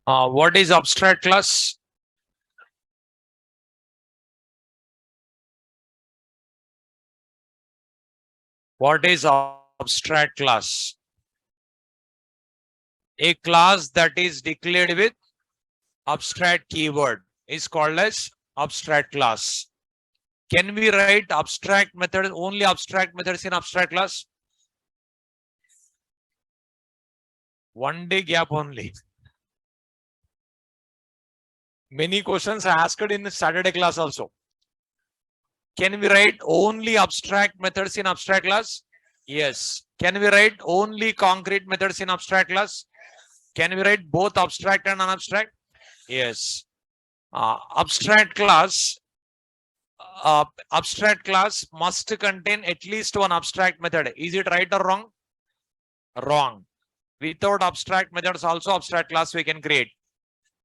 What is abstract class? What is abstract class? A class that is declared with abstract keyword is called as abstract class. Can we write abstract methods, only abstract methods in abstract class? One day gap only. Many questions are asked in the Saturday class also. Can we write only abstract methods in abstract class? Yes. Can we write only concrete methods in abstract class? Can we write both abstract and unabstract? Yes. Abstract class must contain at least one abstract method. Is it right or wrong? Wrong. Without abstract methods also abstract class we can create.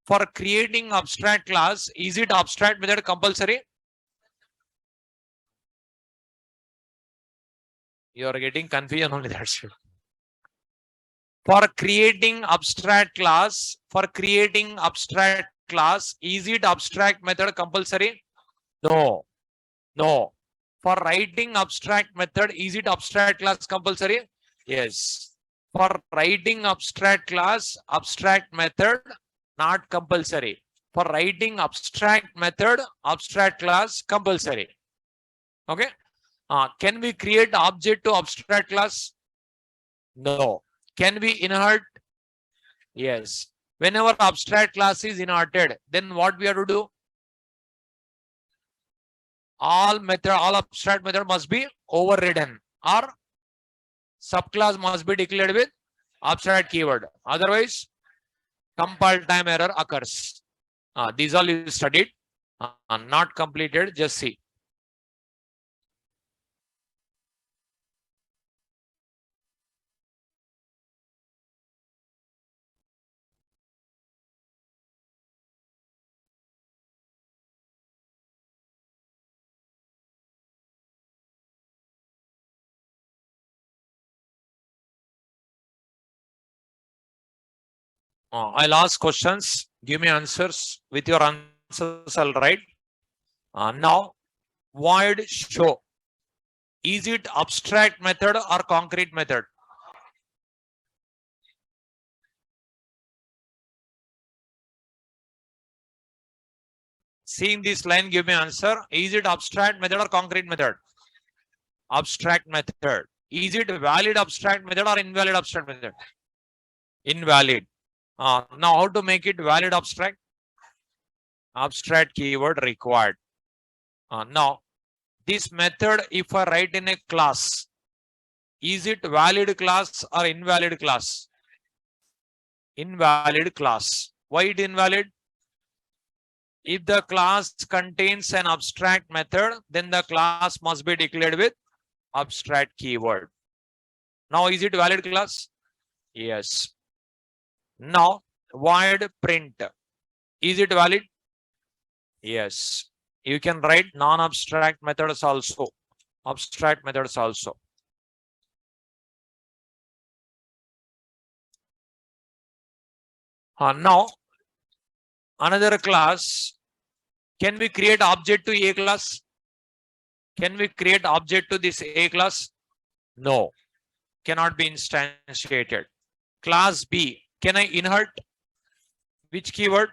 For creating abstract class, is it abstract method compulsory? You are getting confusion only, that's it. For creating abstract class, is it abstract method compulsory? No. No. For writing abstract method, is it abstract class compulsory? Yes. For writing abstract class, abstract method, not compulsory. For writing abstract method, abstract class compulsory. Okay. Can we create object to abstract class? No. Can we inherit? Yes. Whenever abstract class is inherited, then what we have to do? All abstract method must be overridden, or subclass must be declared with abstract keyword. Otherwise, compile time error occurs. These all you studied, not completed. Just see. I'll ask questions. Give me answers. With your answers, I'll write. Now, void show. Is it abstract method or concrete method? Seeing this line, give me answer. Is it abstract method or concrete method? Abstract method. Is it valid abstract method or invalid abstract method? Invalid. Now, how to make it valid abstract? Abstract keyword required. Now, this method, if I write in a class, is it valid class or invalid class? Invalid class. Why it invalid? If the class contains an abstract method, then the class must be declared with abstract keyword. Now, is it valid class? Yes. Now, void print. Is it valid? Yes. You can write non-abstract methods also. Abstract methods also. Now, another class. Can we create object to A class? Can we create object to this A class? No. Cannot be instantiated. Class B. Can I inherit? Which keyword?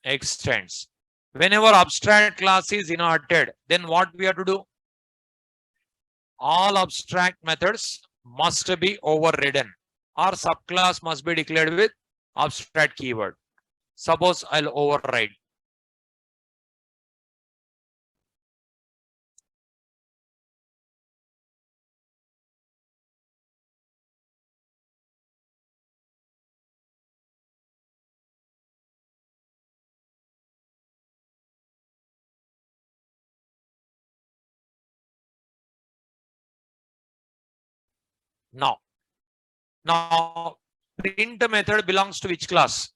Extends. Whenever abstract class is inherited, then what we have to do? All abstract methods must be overridden, or subclass must be declared with abstract keyword. Suppose I'll override. Now, print method belongs to which class?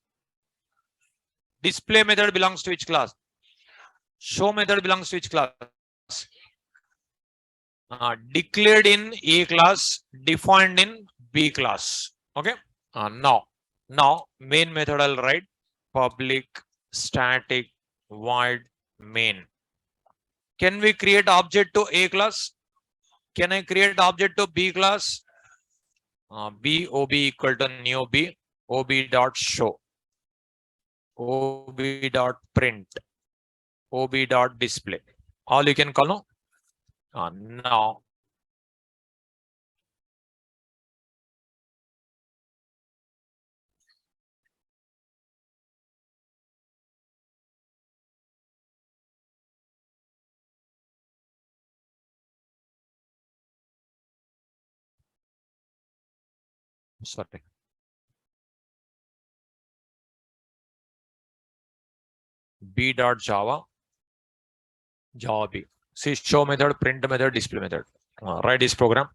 Display method belongs to which class? Show method belongs to which class? Declared in A class, defined in B class. Okay. Now main method I'll write. public static void main. Can we create object to A class? Can I create object to B class? B ob equal to new B ob dot show ob dot print ob dot display. All you can call no. Now sorry. B dot Java Java B. See show method, print method, display method. Write this program.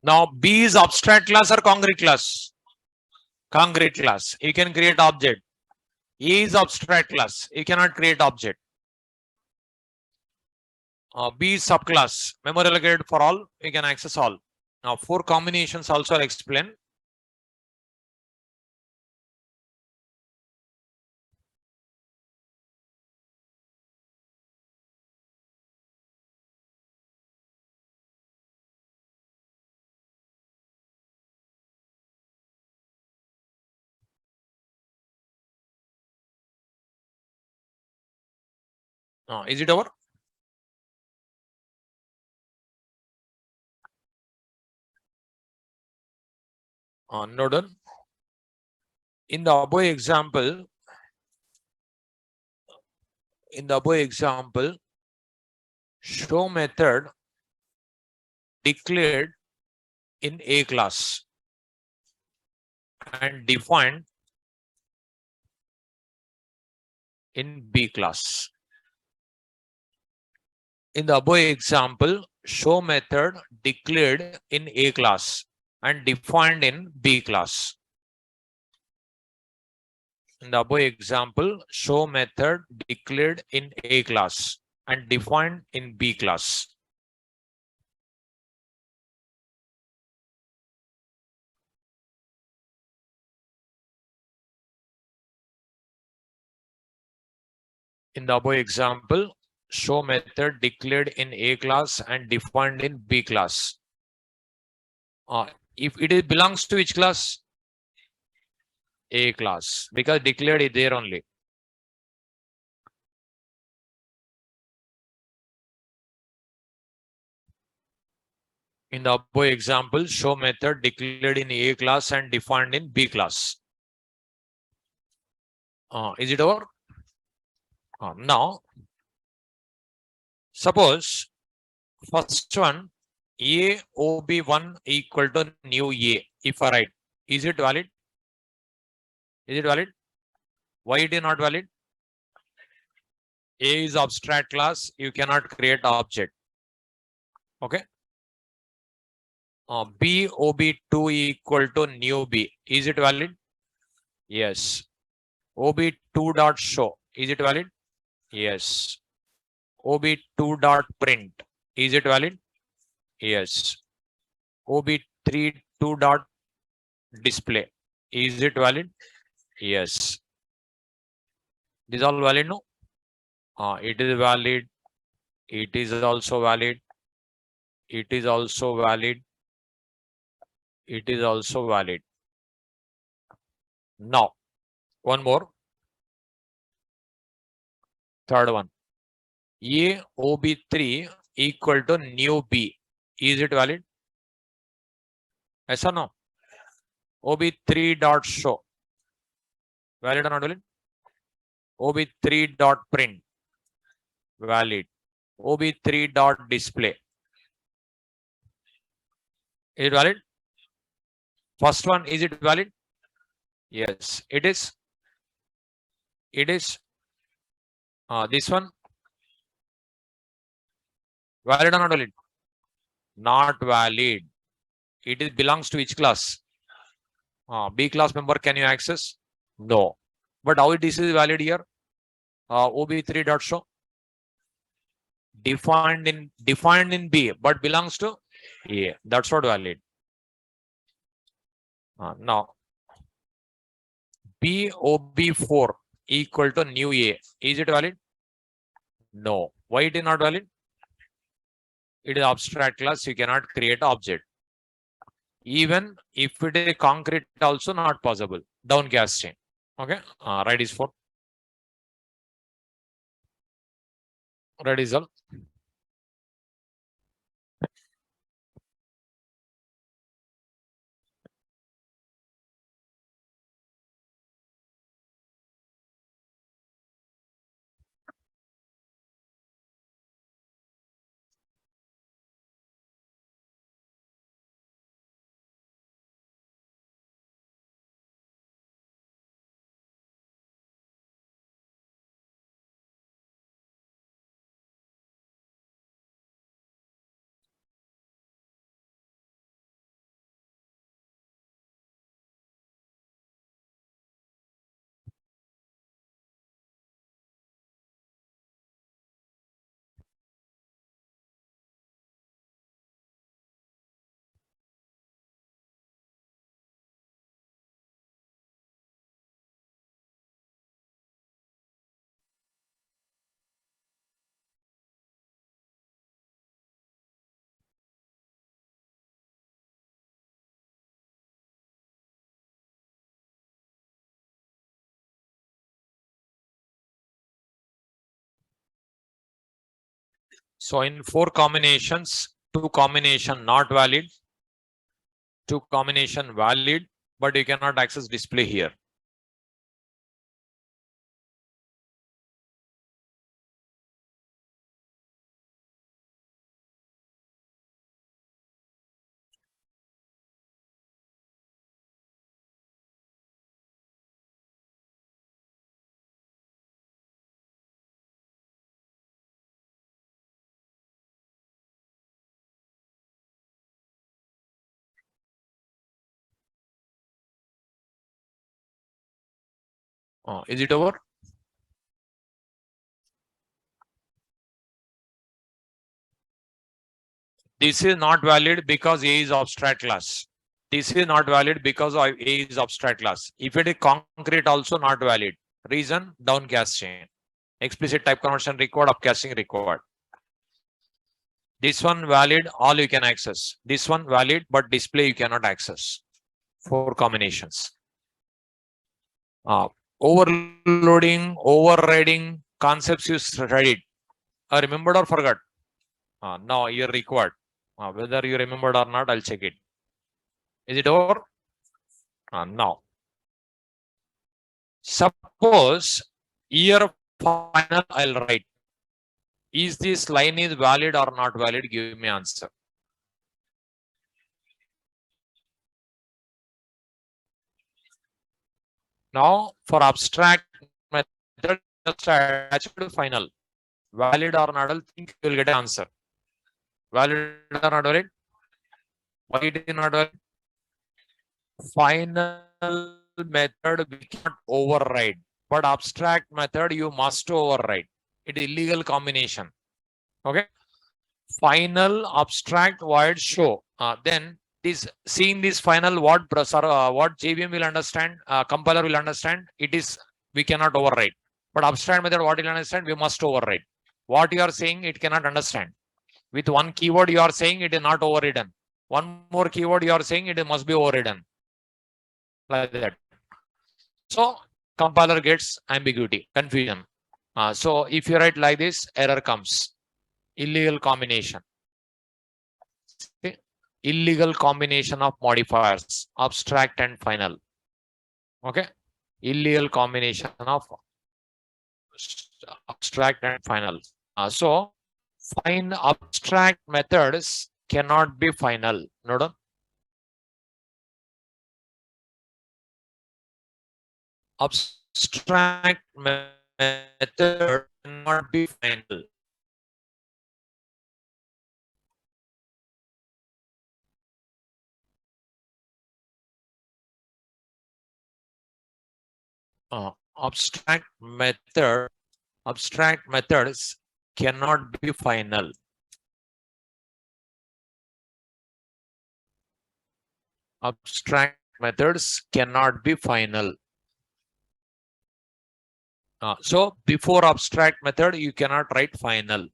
Now B is abstract class or concrete class? Concrete class. You can create object. A is abstract class. You cannot create object. B is subclass. Memory allocated for all. You can access all. Now 4 combinations also I'll explain. Is it over? No done. In the above example, show method declared in A class and defined in B class. In the above example, show method declared in A class and defined in B class. In the above example, show method declared in A class and defined in B class. In the above example, show method declared in A class and defined in B class. If it belongs to which class? A class, because declared is there only. In the above example, show method declared in A class and defined in B class. Is it over? Now, suppose first one, A OB1 equal to new A. If I write, is it valid? Is it valid? Why it is not valid? A is abstract class. You cannot create object. Okay. B OB2 equal to new B. Is it valid? Yes. OB2 dot show. Is it valid? Yes. OB2 dot print. Is it valid? Yes. OB3 2 dot display. Is it valid? Yes. This is all valid, no? It is valid. It is also valid. It is also valid. It is also valid. Now, one more. Third one. A OB3 equal to new B. Is it valid? Yes or no? OB3 dot show. Valid or not valid? OB3 dot print. Valid. OB3 dot display. Is it valid? First one, is it valid? Yes, it is. It is. This one, valid or not valid? Not valid. It is belongs to which class? B class member can you access? No. But how it is valid here? OB3 dot show. Defined in B, but belongs to A. That's what valid. Now, B OB4 equal to new A. Is it valid? No. Why it is not valid? It is abstract class. You cannot create object. Even if it is concrete, also not possible. Down casting. Okay. Right is 4. Right is all. So in 4 combinations, 2 combination not valid, 2 combination valid, but you cannot access display here. Is it over? This is not valid because A is abstract class. This is not valid because A is abstract class. If it is concrete, also not valid. Reason, downcasting. Explicit type conversion required, upcasting required. This one valid, all you can access. This one valid, but display you cannot access. 4 combinations. Overloading, overriding concepts you studied. Remembered or forgot? Now you're required. Whether you remembered or not, I'll check it. Is it over? Now. Suppose year final I'll write. Is this line is valid or not valid? Give me answer. Now for abstract method, just attach to final. Valid or not, I think you will get an answer. Valid or not valid? Why it is not valid? Final method we cannot override, but abstract method you must override. It is illegal combination. Okay. Final abstract void show. Then this seeing this final what JVM will understand, compiler will understand. It is we cannot override. But abstract method what will understand, we must override. What you are saying it cannot understand. With one keyword you are saying it is not overridden. One more keyword you are saying it must be overridden. Like that. So compiler gets ambiguity, confusion. So if you write like this, error comes. Illegal combination. Okay. Illegal combination of modifiers, abstract and final. Okay. Illegal combination of abstract and final. So fine abstract methods cannot be final. Note. Abstract method cannot be final. Abstract methods cannot be final. Abstract methods cannot be final. So before abstract method, you cannot write final.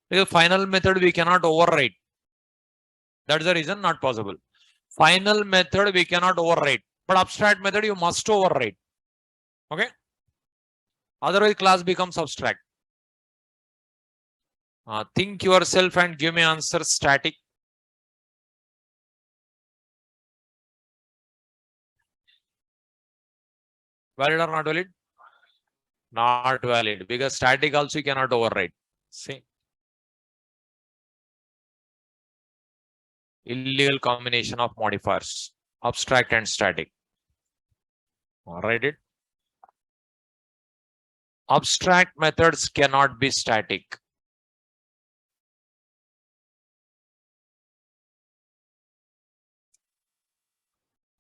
Because final method we cannot override. That's the reason not possible. Final method we cannot override, but abstract method you must override. Okay. Otherwise, class becomes abstract. Think yourself and give me answer static. Valid or not valid? Not valid because static also you cannot override. See. Illegal combination of modifiers, abstract and static. Write it. Abstract methods cannot be static.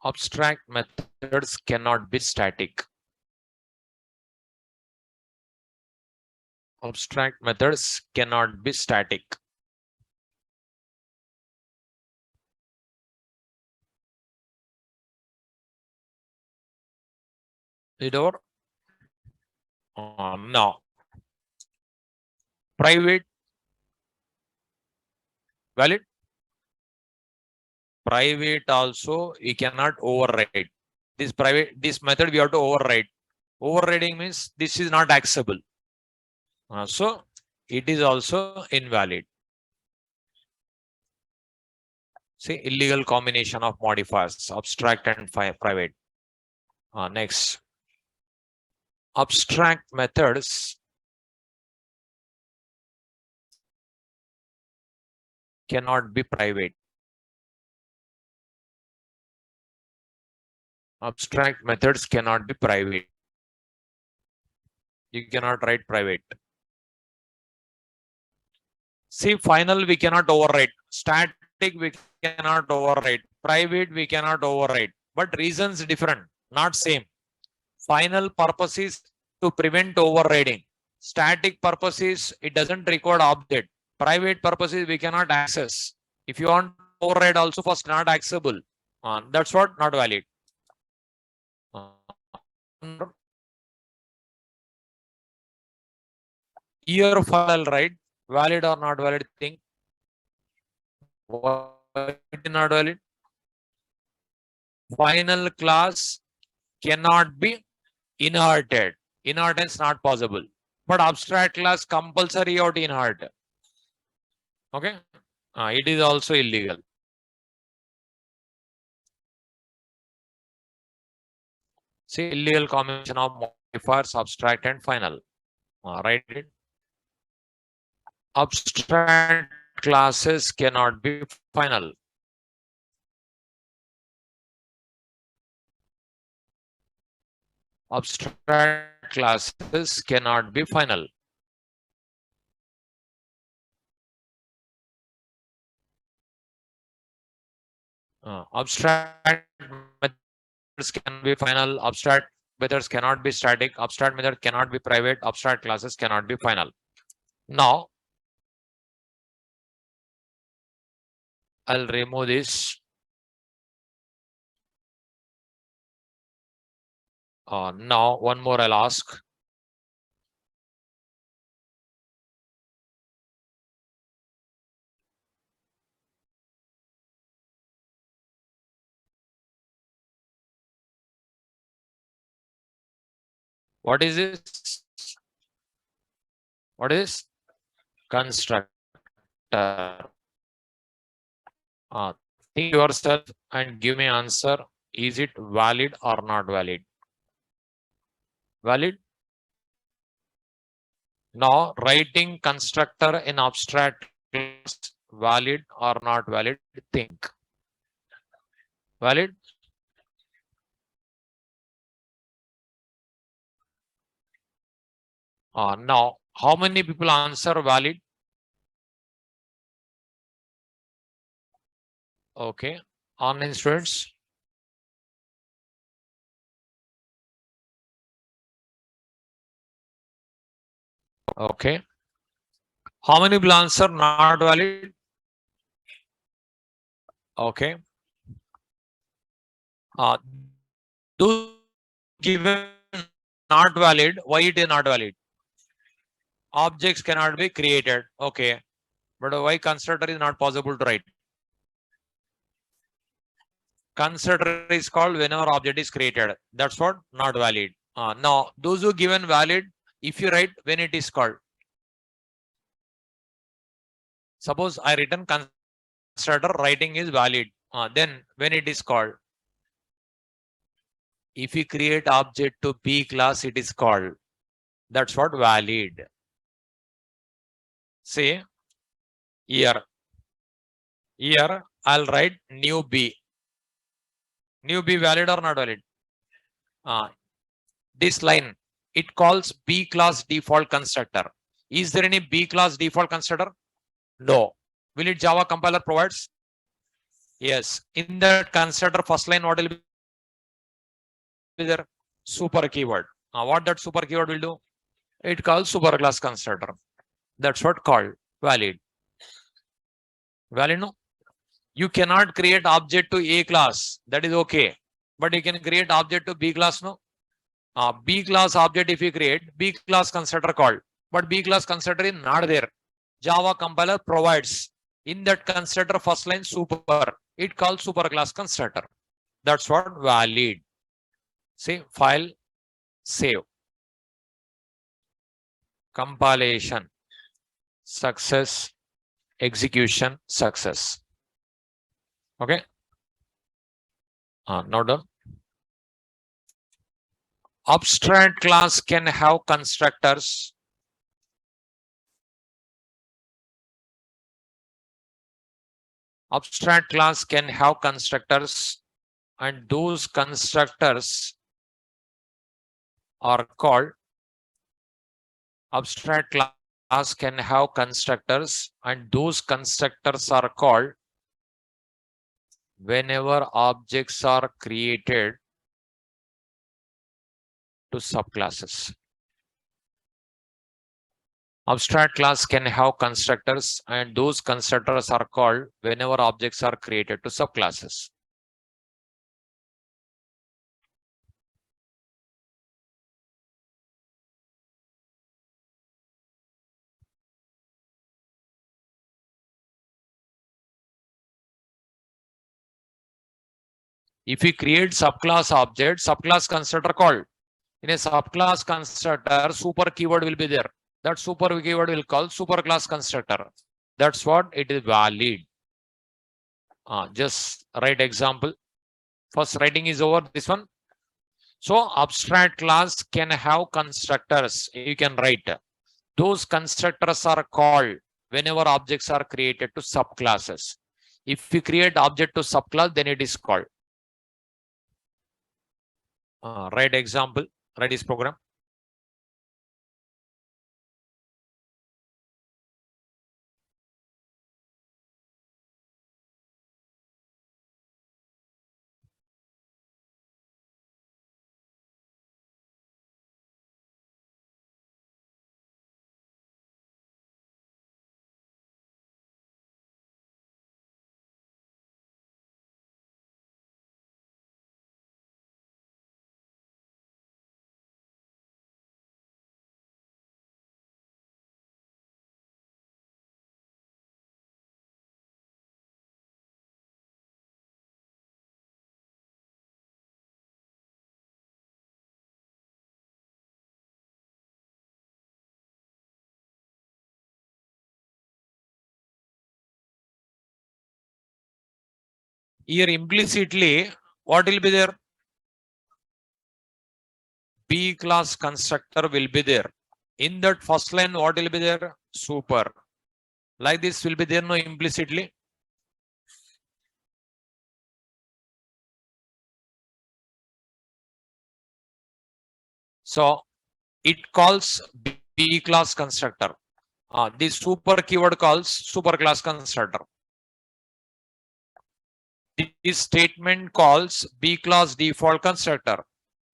Abstract methods cannot be static. Abstract methods cannot be static. Is it over? No. Private. Valid. Private also we cannot override. This method we have to override. Overriding means this is not accessible. So it is also invalid. See, illegal combination of modifiers, abstract and private. Next. Abstract methods cannot be private. Abstract methods cannot be private. You cannot write private. See, final we cannot override. Static we cannot override. Private we cannot override. But reasons different, not same. Final purpose is to prevent overriding. Static purpose is it doesn't record object. Private purposes we cannot access. If you want to override also first not accessible. That's what not valid. Here file right valid or not valid thing. Why not valid? Final class cannot be inherited. Inheritance not possible. But abstract class compulsory or inherit. Okay. It is also illegal. See illegal combination of modifiers, abstract and final. Right. Abstract classes cannot be final. Abstract classes cannot be final. Abstract methods can be final. Abstract methods cannot be static. Abstract method cannot be private. Abstract classes cannot be final. Now, I'll remove this. Now, one more I'll ask. What is this? What is constructor? Think yourself and give me answer. Is it valid or not valid? Valid? Now, writing constructor in abstract class, valid or not valid? Think. Valid? Now, how many people answer valid? Okay. Online students? Okay. How many people answer not valid? Okay. Those given not valid, why it is not valid? Objects cannot be created. Okay. But why constructor is not possible to write? Constructor is called whenever object is created. That's what not valid. Now, those who given valid, if you write when it is called. Suppose I written constructor writing is valid. Then when it is called. If you create object to B class, it is called. That's what valid. Say here. Here I'll write new B. New B valid or not valid? This line, it calls B class default constructor. Is there any B class default constructor? No. Will it Java compiler provides? Yes. In the constructor first line, what will be there? Super keyword. What that super keyword will do? It calls super class constructor. That's what called valid. Valid, no? You cannot create object to A class. That is okay. But you can create object to B class, no? B class object if you create, B class constructor called. But B class constructor is not there. Java compiler provides in that constructor first line super. It calls super class constructor. That's what valid. See, file, save. Compilation, success, execution, success. Okay. Now done. Abstract class can have constructors. Abstract class can have constructors, and those constructors are called abstract class can have constructors, and those constructors are called whenever objects are created to subclasses. Abstract class can have constructors, and those constructors are called whenever objects are created to subclasses. If we create subclass object, subclass constructor called. In a subclass constructor, super keyword will be there. That super keyword will call superclass constructor. That's what it is valid. Just write example. First writing is over, this one. So abstract class can have constructors. You can write. Those constructors are called whenever objects are created to subclasses. If we create object to subclass, then it is called. Write example, write this program. Here implicitly, what will be there? B class constructor will be there. In that first line, what will be there? Super. Like this will be there, no, implicitly. So it calls B class constructor. This super keyword calls super class constructor. This statement calls B class default constructor,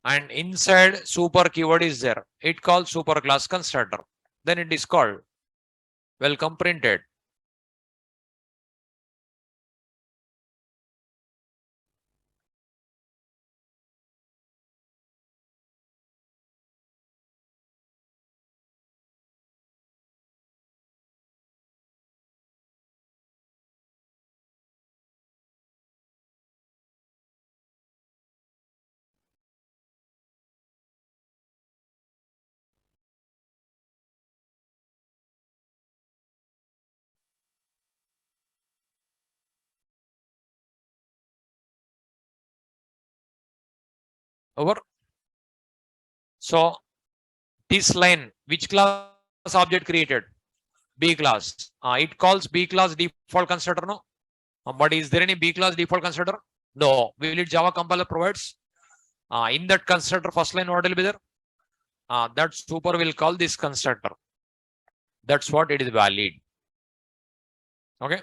and inside super keyword is there. It calls super class constructor. Then it is called welcome printed. Over. So this line, which class object created? B class. It calls B class default constructor, no? But is there any B class default constructor? No. Will it Java compiler provides? In that constructor first line, what will be there? That super will call this constructor. That's what it is valid. Okay.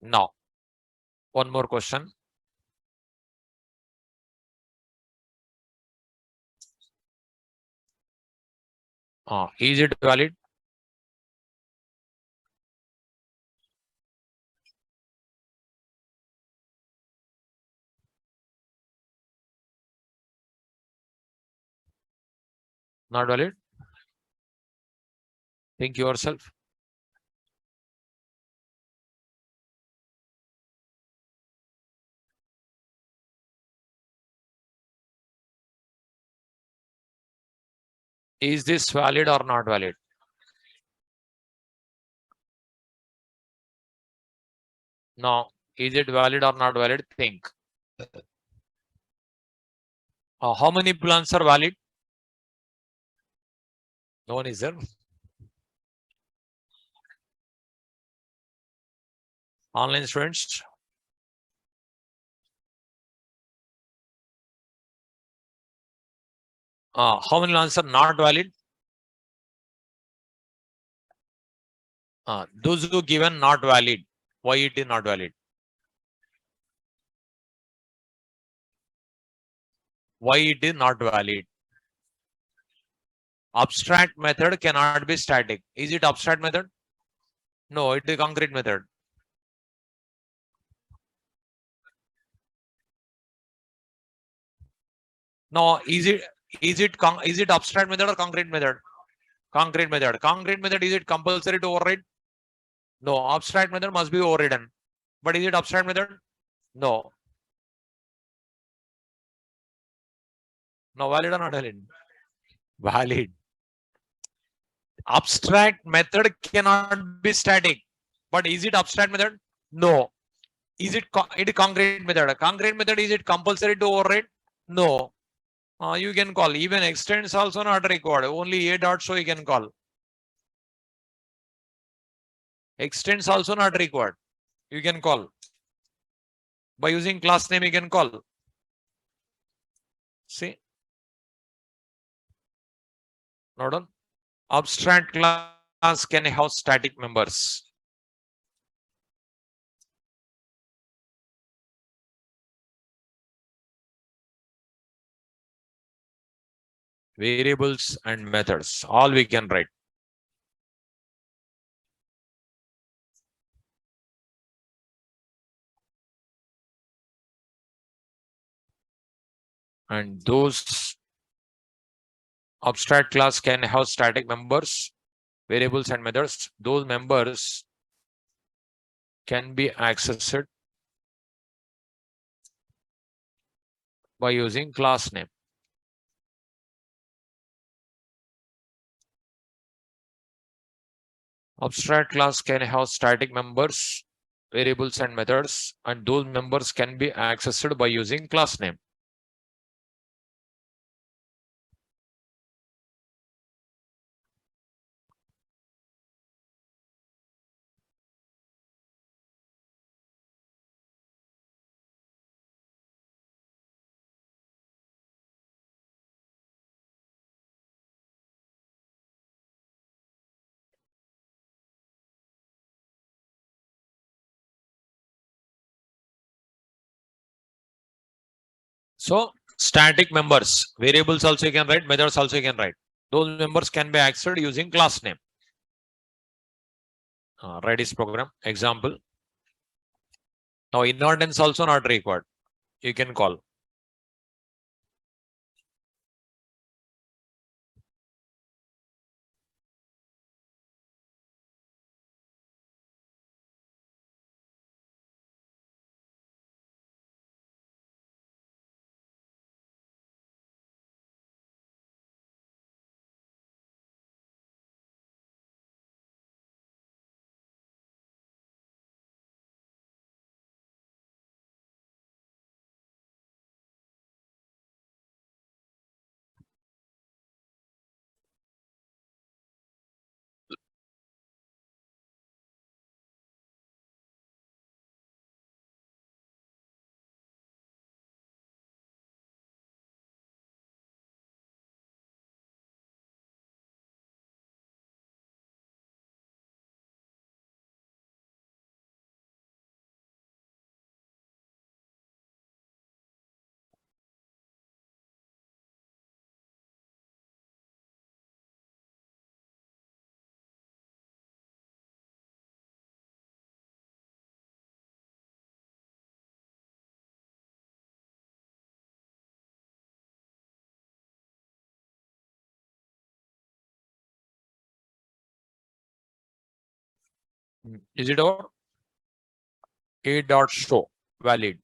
Now, one more question. Is it valid? Not valid? Think yourself. Is this valid or not valid? Now, is it valid or not valid? Think. How many plans are valid? No one is there. Online students. How many plans are not valid? Those who given not valid. Why it is not valid? Why it is not valid? Abstract method cannot be static. Is it abstract method? No, it is concrete method. No, is it abstract method or concrete method? Concrete method. Concrete method, is it compulsory to override? No, abstract method must be overridden. But is it abstract method? No. No, valid or not valid? Valid. Abstract method cannot be static. But is it abstract method? No. Is it concrete method? Concrete method, is it compulsory to override? No. You can call. Even extends also not required. Only a dot show you can call. Extends also not required. You can call. By using class name, you can call. See? Not on. Abstract class can have static members. Variables and methods. All we can write. And those abstract class can have static members, variables and methods. Those members can be accessed by using class name. Abstract class can have static members, variables and methods, and those members can be accessed by using class name. So static members, variables also you can write, methods also you can write. Those members can be accessed using class name. Write this program. Example. Now inheritance also not required. You can call. Is it over? A dot show valid.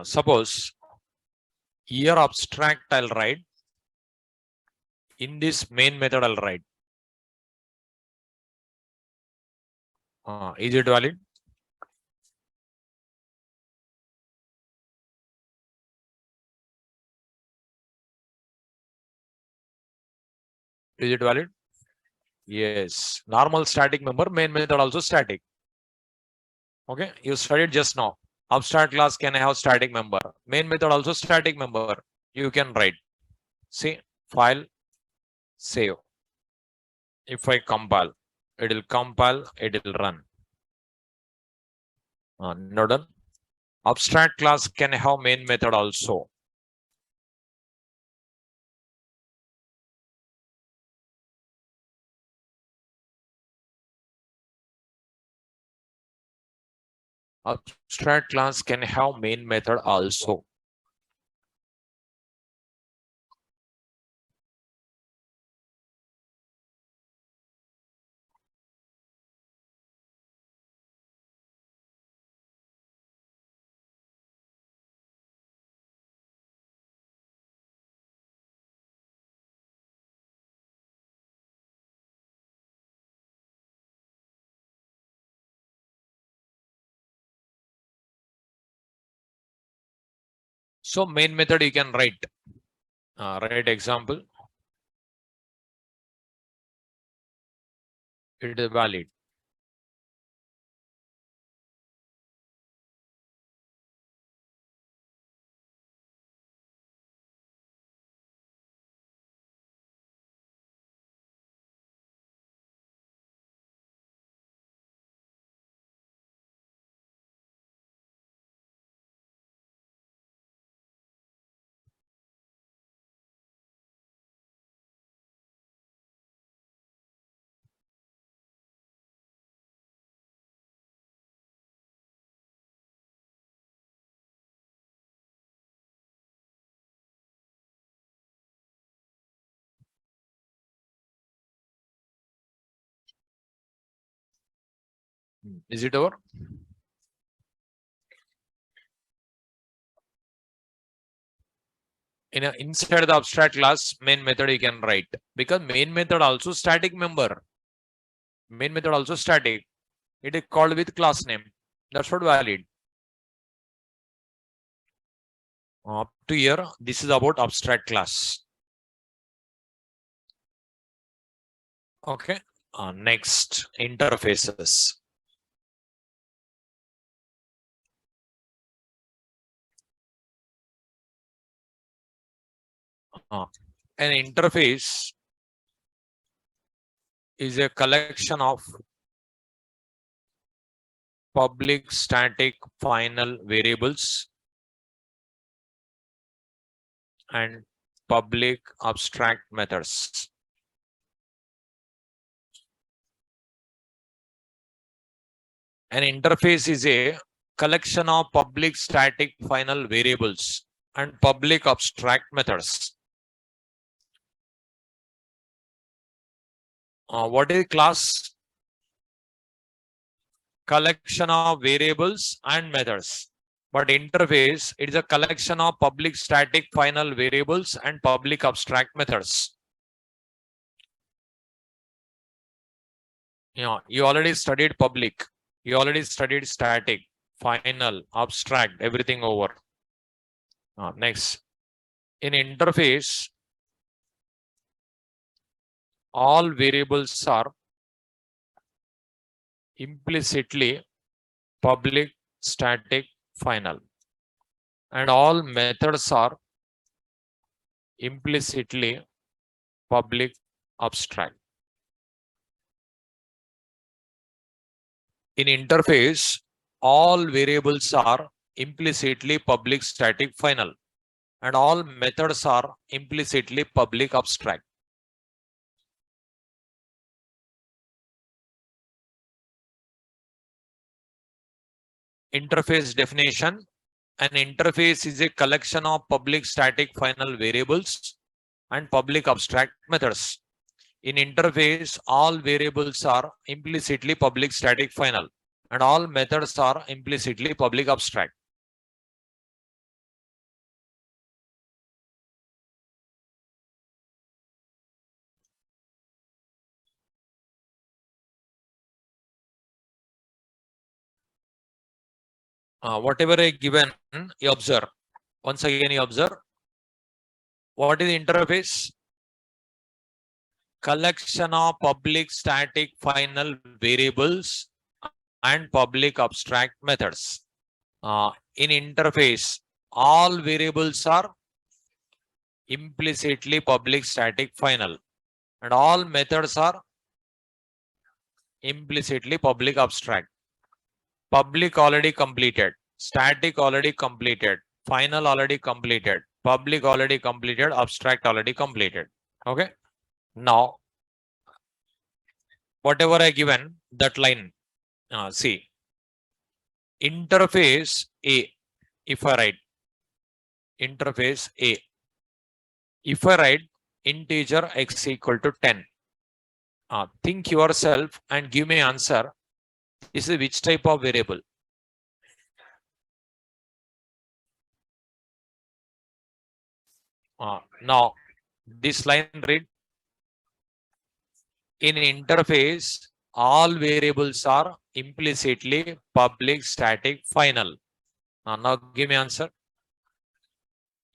Suppose here abstract I'll write. In this main method I'll write. Is it valid? Is it valid? Yes. Normal static member, main method also static. Okay, you studied just now. Abstract class can have static member. Main method also static member. You can write. See, file, save. If I compile, it will compile, it will run. Now done. Abstract class can have main method also. Abstract class can have main method also. So main method you can write. Write example. It is valid. Is it over? Inside the abstract class, main method you can write, because main method also static member. Main method also static. It is called with class name. That's what valid. Up to here, this is about abstract class. Okay. Next, interfaces. An interface is a collection of public static final variables and public abstract methods. An interface is a collection of public static final variables and public abstract methods. What is class? Collection of variables and methods. But interface, it is a collection of public static final variables and public abstract methods. You already studied public. You already studied static, final, abstract, everything over. Next, in interface, all variables are implicitly public static final, and all methods are implicitly public abstract. In interface, all variables are implicitly public static final, and all methods are implicitly public abstract. Interface definition. An interface is a collection of public static final variables and public abstract methods. In interface, all variables are implicitly public static final, and all methods are implicitly public abstract. Whatever I given, you observe. Once again, you observe. What is interface? Collection of public static final variables and public abstract methods. In interface, all variables are implicitly public static final, and all methods are implicitly public abstract. Public already completed. Static already completed. Final already completed. Public already completed. Abstract already completed. Okay. Now, whatever I given that line, see, interface A. If I write interface A, if I write integer x equal to 10, think yourself and give me answer. This is which type of variable? Now, this line read, in interface, all variables are implicitly public, static, final. Now give me answer.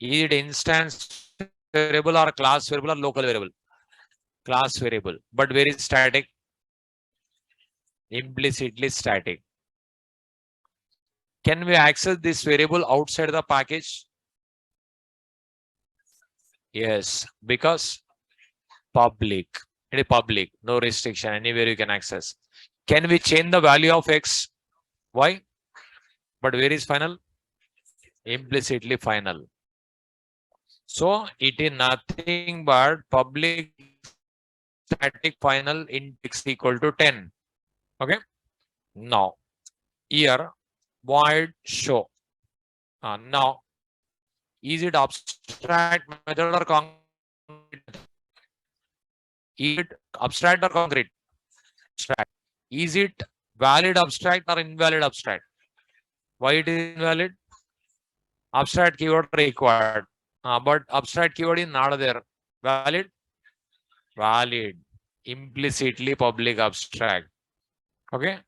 Is it instance variable or class variable or local variable? Class variable. But where is static? Implicitly static. Can we access this variable outside the package? Yes, because public. It is public, no restriction, anywhere you can access. Can we change the value of x? Why? But where is final? Implicitly final. So it is nothing but public static final int x equal to 10. Okay. Now here void show. Now is it abstract method or concrete? Is it abstract or concrete? Abstract. Is it valid abstract or invalid abstract? Why it is invalid? Abstract keyword required. But abstract keyword is not there. Valid? Valid. Implicitly public abstract. Okay.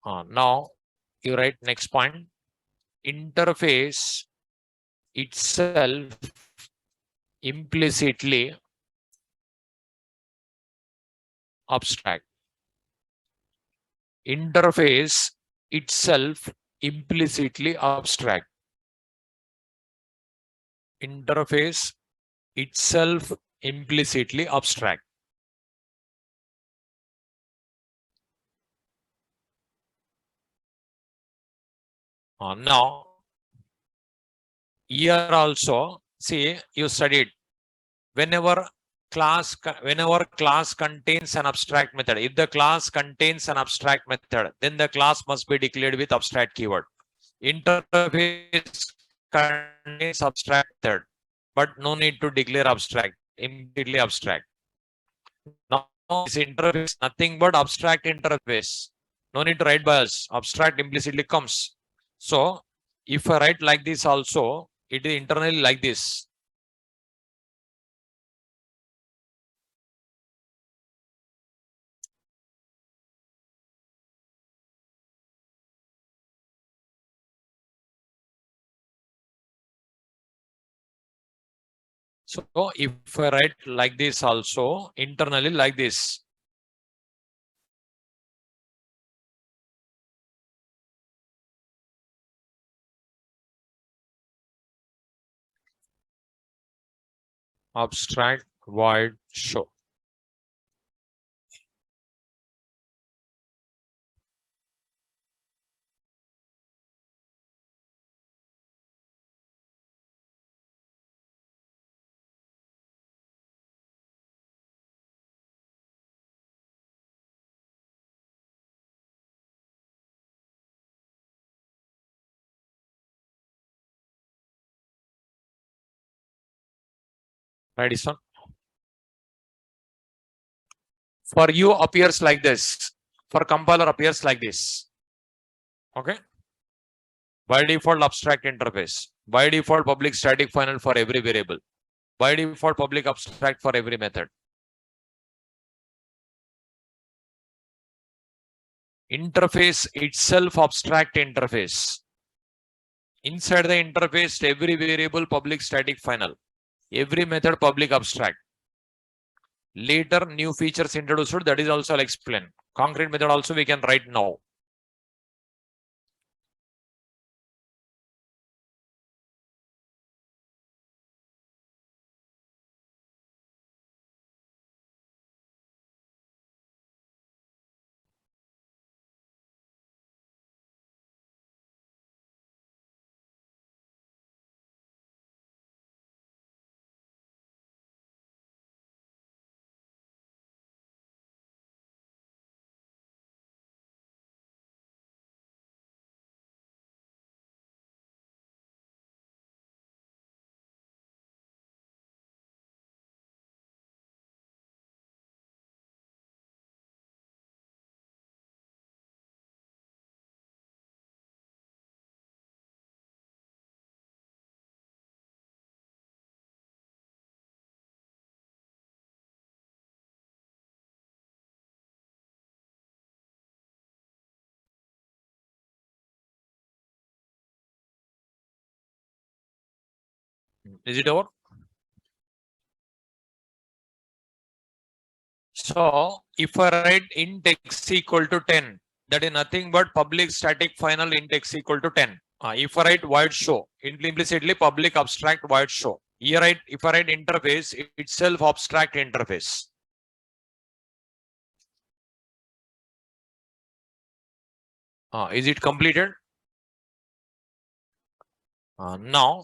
Now you write next point. Interface itself implicitly abstract. Interface itself implicitly abstract. Interface itself implicitly abstract. Now here also see you studied whenever class contains an abstract method. If the class contains an abstract method, then the class must be declared with abstract keyword. Interface contains abstract method, but no need to declare abstract, immediately abstract. Now this interface nothing but abstract interface. No need to write by us. Abstract implicitly comes. So if I write like this also, it is internally like this. So if I write like this also, internally like this. Abstract void show. Right, this one. For you appears like this. For compiler appears like this. Okay. By default abstract interface. By default public static final for every variable. By default public abstract for every method. Interface itself abstract interface. Inside the interface, every variable public static final. Every method public abstract. Later new features introduced, that is also I'll explain. Concrete method also we can write now. Is it over? So if I write int x equal to 10, that is nothing but public static final int x equal to 10. If I write void show, implicitly public abstract void show. Here if I write interface, itself abstract interface. Is it completed? Now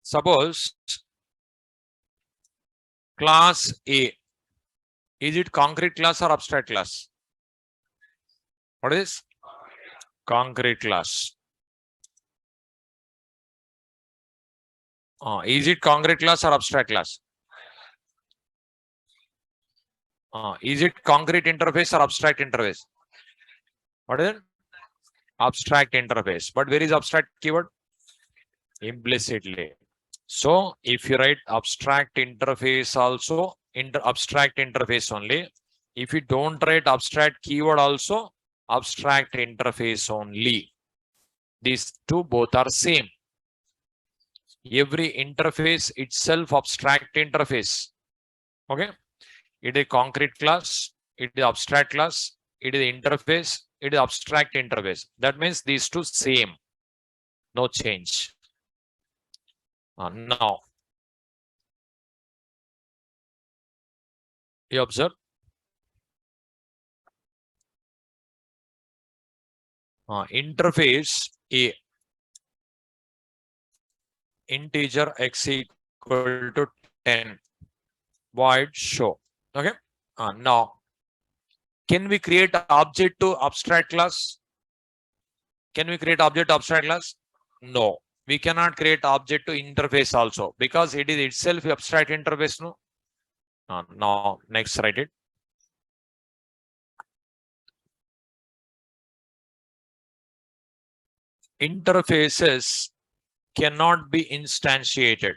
suppose class A, is it concrete class or abstract class? What is concrete class? Is it concrete class or abstract class? Is it concrete interface or abstract interface? What is it? Abstract interface. But where is abstract keyword? Implicitly. So if you write abstract interface also, abstract interface only. If you don't write abstract keyword also, abstract interface only. These two both are same. Every interface itself abstract interface. Okay. It is concrete class, it is abstract class, it is interface, it is abstract interface. That means these two same. No change. Now you observe. Interface A, integer x equal to 10, void show. Okay. Now can we create object to abstract class? Can we create object to abstract class? No, we cannot create object to interface also because it is itself abstract interface. No. Now next write it. Interfaces cannot be instantiated.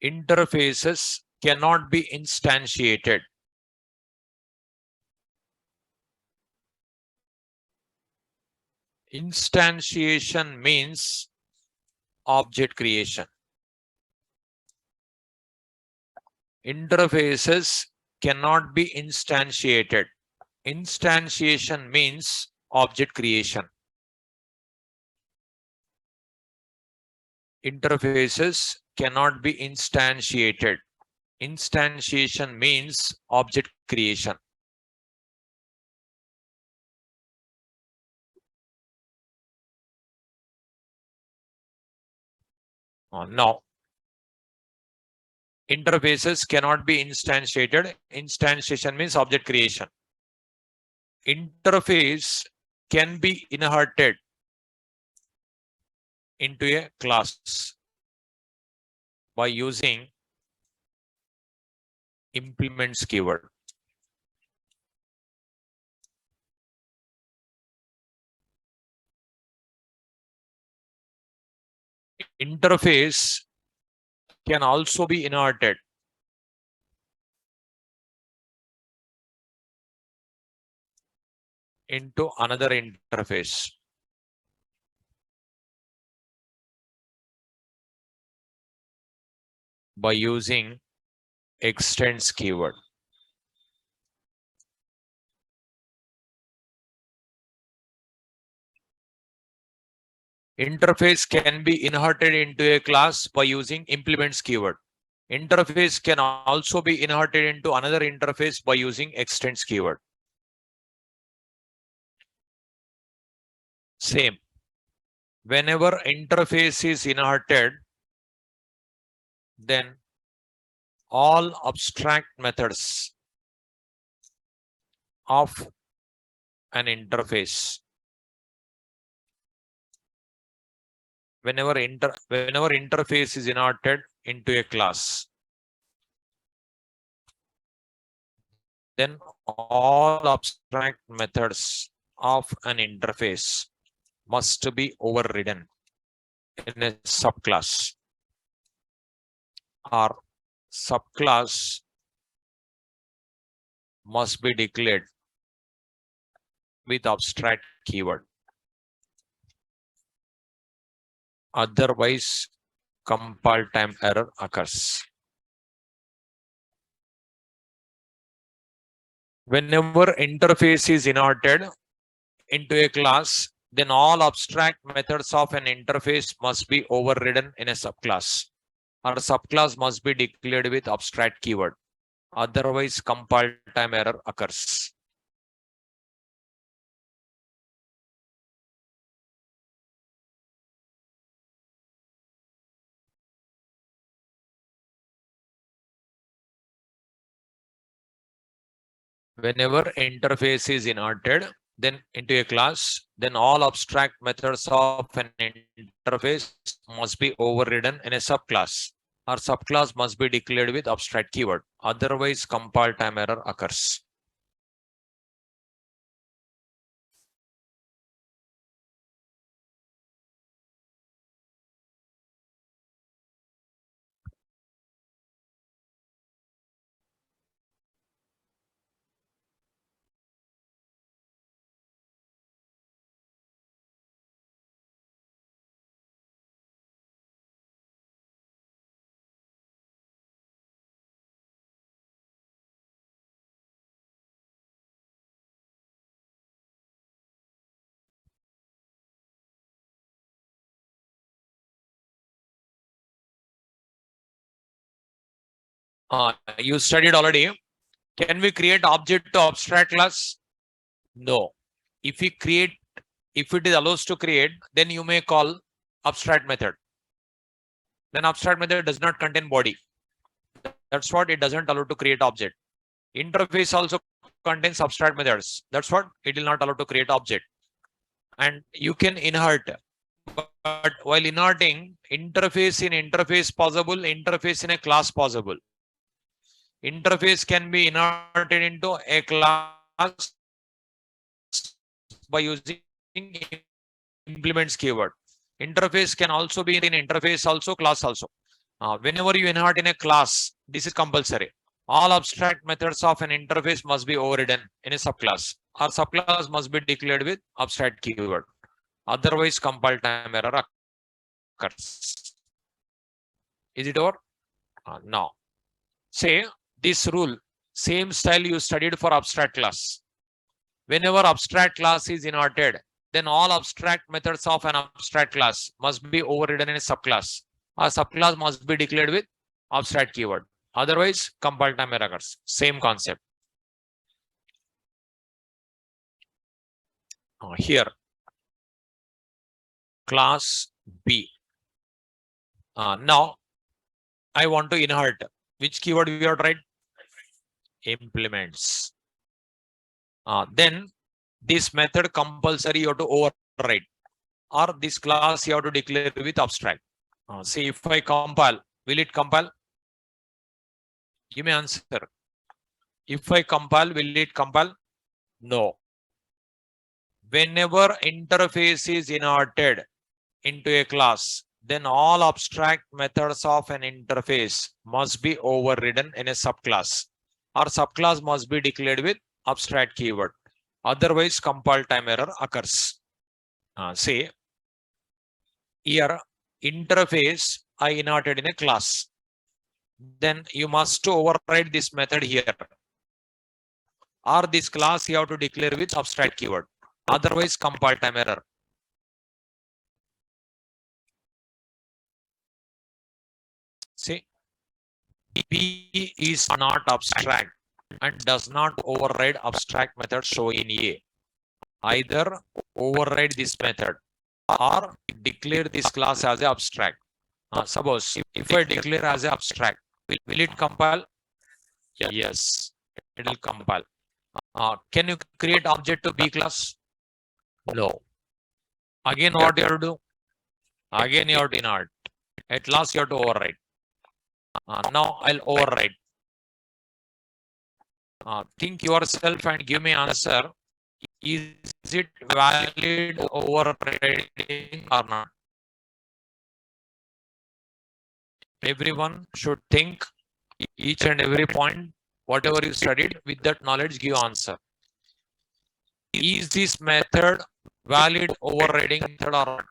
Interfaces cannot be instantiated. Instantiation means object creation. Interfaces cannot be instantiated. Instantiation means object creation. Interfaces cannot be instantiated. Instantiation means object creation. Now, interfaces cannot be instantiated. Instantiation means object creation. Interface can be inherited into a class by using implements keyword. Interface can also be inherited into another interface by using extends keyword. Interface can be inherited into a class by using implements keyword. Interface can also be inherited into another interface by using extends keyword. Same. Whenever interface is inherited, then all abstract methods of an interface, whenever interface is inherited into a class, then all abstract methods of an interface must be overridden in a subclass or subclass must be declared with abstract keyword. Otherwise, compile time error occurs. Whenever interface is inserted into a class, then all abstract methods of an interface must be overridden in a subclass. Or subclass must be declared with abstract keyword. Otherwise, compile time error occurs. Whenever interface is inserted then into a class, then all abstract methods of an interface must be overridden in a subclass. Or subclass must be declared with abstract keyword. Otherwise, compile time error occurs. You studied already. Can we create object to abstract class? No. If it is allows to create, then you may call abstract method. Then abstract method does not contain body. That's what it doesn't allow to create object. Interface also contains abstract methods. That's what it will not allow to create object. And you can insert, but while inserting, interface in interface possible, interface in a class possible. Interface can be inserted into a class by using implements keyword. Interface can also be in interface also, class also. Whenever you insert in a class, this is compulsory. All abstract methods of an interface must be overridden in a subclass. Or subclass must be declared with abstract keyword. Otherwise, compile time error occurs. Is it over? No. Say this rule, same style you studied for abstract class. Whenever abstract class is inserted, then all abstract methods of an abstract class must be overridden in a subclass. A subclass must be declared with abstract keyword. Otherwise, compile time error occurs. Same concept. Here, class B. Now, I want to insert. Which keyword we have tried? Implements. Then this method compulsory you have to override, or this class you have to declare with abstract. See, if I compile, will it compile? Give me answer. If I compile, will it compile? No. Whenever interface is inserted into a class, then all abstract methods of an interface must be overridden in a subclass, or subclass must be declared with abstract keyword. Otherwise, compile time error occurs. Say, here interface I inserted in a class. Then you must override this method here. Or this class you have to declare with abstract keyword. Otherwise, compile time error. See, B is not abstract and does not override abstract method shown in A. Either override this method or declare this class as abstract. Suppose if I declare as abstract, will it compile? Yes, it will compile. Can you create object to B class? No. Again, what you have to do? Again, you have to insert. At last, you have to override. Now I'll override. Think yourself and give me answer. Is it valid overriding or not? Everyone should think each and every point Whatever you studied, with that knowledge, give answer. Is this method valid overriding method or not?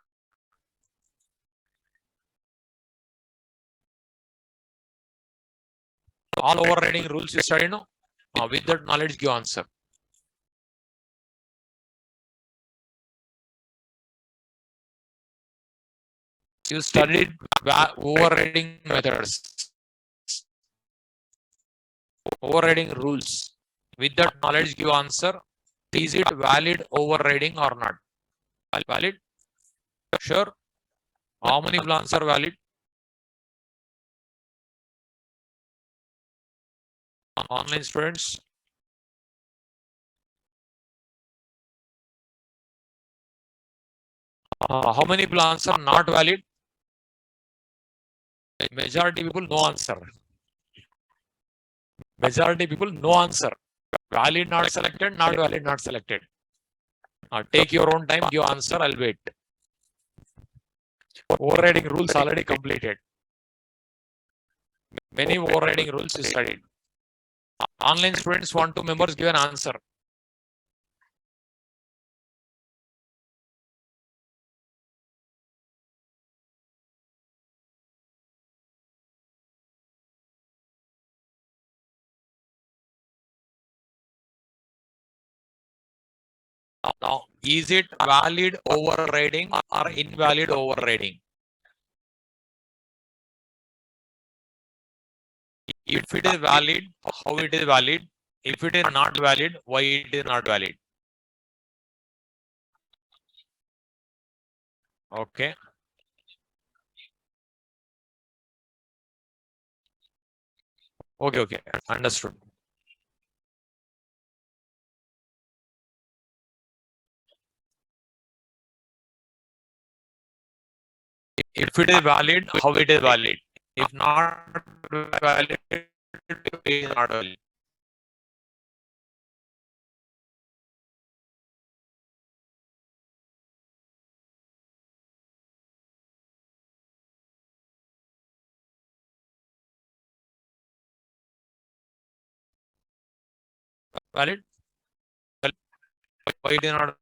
All overriding rules you study, no? With that knowledge, give answer. You studied overriding methods, overriding rules. With that knowledge, give answer. Is it valid overriding or not? Valid? Sure. How many will answer valid? Online students. How many will answer not valid? Majority people no answer. Majority people no answer. Valid not selected, not valid not selected. Take your own time, give answer, I'll wait. Overriding rules already completed. Many overriding rules is studied. Online students want to members give an answer. Now, is it valid overriding or invalid overriding? If it is valid, how it is valid? If it is not valid, why it is not valid? Okay. Okay. Understood. If it is valid, how it is valid? If not valid, it is not valid. Valid? Why it is not